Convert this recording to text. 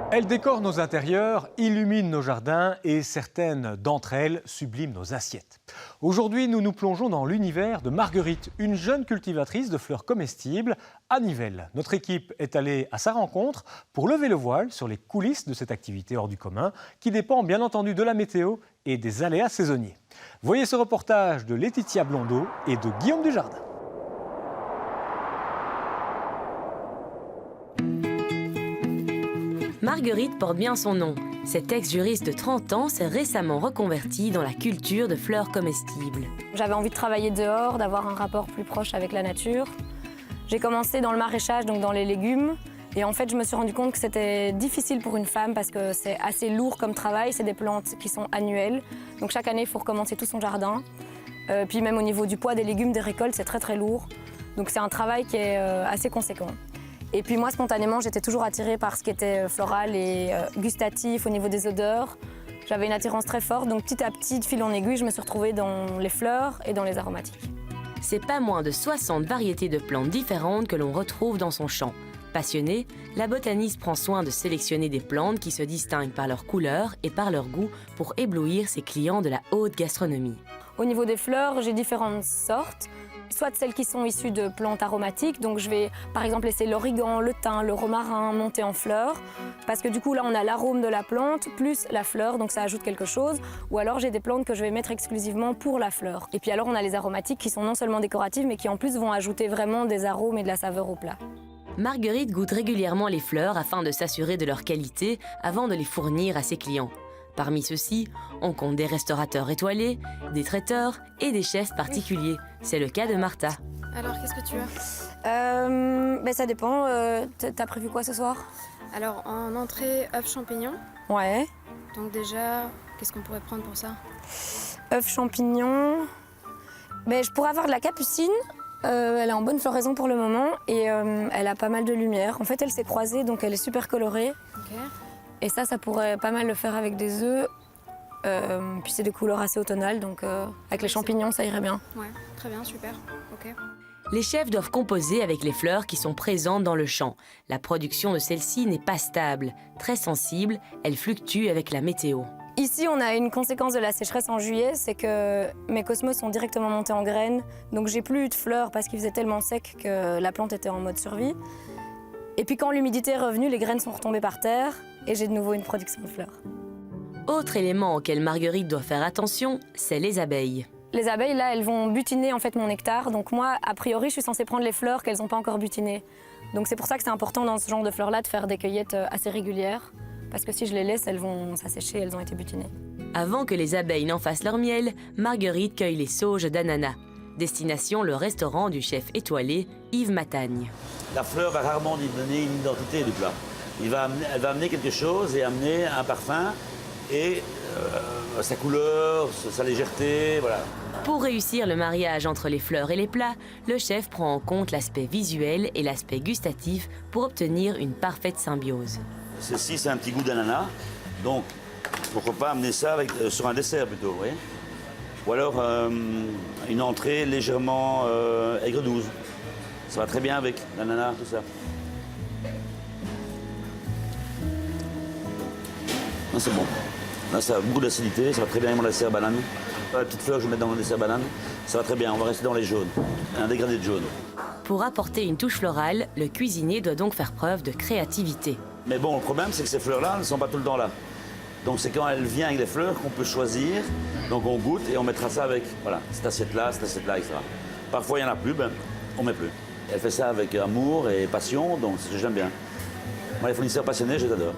Elles décorent nos intérieurs, illuminent nos jardins et certaines d'entre elles subliment nos assiettes. Aujourd'hui, nous nous plongeons dans l'univers de Marguerite, une jeune cultivatrice de fleurs comestibles à Nivelles. Notre équipe est allée à sa rencontre pour lever le voile sur les coulisses de cette activité hors du commun qui dépend bien entendu de la météo et des aléas saisonniers. Voyez ce reportage de Laetitia Blondeau et de Guillaume Dujardin. Marguerite porte bien son nom. Cette ex-juriste de 30 ans s'est récemment reconvertie dans la culture de fleurs comestibles. J'avais envie de travailler dehors, d'avoir un rapport plus proche avec la nature. J'ai commencé dans le maraîchage, donc dans les légumes. Et en fait, je me suis rendu compte que c'était difficile pour une femme parce que c'est assez lourd comme travail. C'est des plantes qui sont annuelles. Donc chaque année, il faut recommencer tout son jardin. Puis même au niveau du poids des légumes, des récoltes, c'est très très lourd. Donc c'est un travail qui est assez conséquent. Et puis moi, spontanément, j'étais toujours attirée par ce qui était floral et gustatif au niveau des odeurs. J'avais une attirance très forte, donc petit à petit, de fil en aiguille, je me suis retrouvée dans les fleurs et dans les aromatiques. C'est pas moins de 60 variétés de plantes différentes que l'on retrouve dans son champ. Passionnée, la botaniste prend soin de sélectionner des plantes qui se distinguent par leur couleur et par leur goût pour éblouir ses clients de la haute gastronomie. Au niveau des fleurs, j'ai différentes sortes. Soit celles qui sont issues de plantes aromatiques, donc je vais par exemple laisser l'origan, le thym, le romarin monter en fleurs, parce que du coup là on a l'arôme de la plante plus la fleur, donc ça ajoute quelque chose. Ou alors j'ai des plantes que je vais mettre exclusivement pour la fleur. Et puis alors on a les aromatiques qui sont non seulement décoratives, mais qui en plus vont ajouter vraiment des arômes et de la saveur au plat. Marguerite goûte régulièrement les fleurs afin de s'assurer de leur qualité avant de les fournir à ses clients. Parmi ceux-ci, on compte des restaurateurs étoilés, des traiteurs et des chefs particuliers. C'est le cas de Martha. Alors, qu'est-ce que tu as Ça dépend. T'as prévu quoi ce soir? Alors, en entrée, œufs champignons. Ouais. Donc déjà, qu'est-ce qu'on pourrait prendre pour ça? Œufs champignons. Je pourrais avoir de la capucine. Elle est en bonne floraison pour le moment et elle a pas mal de lumière. En fait, elle s'est croisée, donc elle est super colorée. Ok. Et ça pourrait pas mal le faire avec des œufs. Puis c'est des couleurs assez automnales, donc avec les champignons, ça irait bien. Ouais, très bien, super. Ok. Les chefs doivent composer avec les fleurs qui sont présentes dans le champ. La production de celles-ci n'est pas stable. Très sensible, elle fluctue avec la météo. Ici, on a une conséquence de la sécheresse en juillet, c'est que mes cosmos sont directement montés en graines. Donc j'ai plus eu de fleurs parce qu'il faisait tellement sec que la plante était en mode survie. Et puis quand l'humidité est revenue, les graines sont retombées par terre et j'ai de nouveau une production de fleurs. Autre élément auquel Marguerite doit faire attention, c'est les abeilles. Les abeilles, là, elles vont butiner en fait mon nectar. Donc moi, a priori, je suis censée prendre les fleurs qu'elles n'ont pas encore butinées. Donc c'est pour ça que c'est important dans ce genre de fleurs-là de faire des cueillettes assez régulières. Parce que si je les laisse, elles vont s'assécher, elles ont été butinées. Avant que les abeilles n'en fassent leur miel, Marguerite cueille les sauges d'ananas. Destination le restaurant du chef étoilé Yves Matagne. La fleur va rarement lui donner une identité du plat. Elle va amener quelque chose et amener un parfum et sa couleur, sa légèreté, voilà. Pour réussir le mariage entre les fleurs et les plats, le chef prend en compte l'aspect visuel et l'aspect gustatif pour obtenir une parfaite symbiose. Ceci, c'est un petit goût d'ananas, donc pourquoi pas amener ça sur un dessert plutôt, vous voyez. Ou alors une entrée légèrement aigre-douce. Ça va très bien avec l'ananas, tout ça. Non, c'est bon. Là, ça a beaucoup d'acidité, ça va très bien avec mon dessert banane. La petite fleur que je vais mettre dans mon dessert banane, ça va très bien, on va rester dans les jaunes. Un dégradé de jaune. Pour apporter une touche florale, le cuisinier doit donc faire preuve de créativité. Mais bon, le problème, c'est que ces fleurs-là, elles ne sont pas tout le temps là. Donc c'est quand elle vient avec des fleurs qu'on peut choisir. Donc on goûte et on mettra ça avec, voilà, cette assiette-là, etc. Parfois, il n'y en a plus, on ne met plus. Elle fait ça avec amour et passion, donc c'est ce que j'aime bien. Moi, les fournisseurs passionnés, je les adore.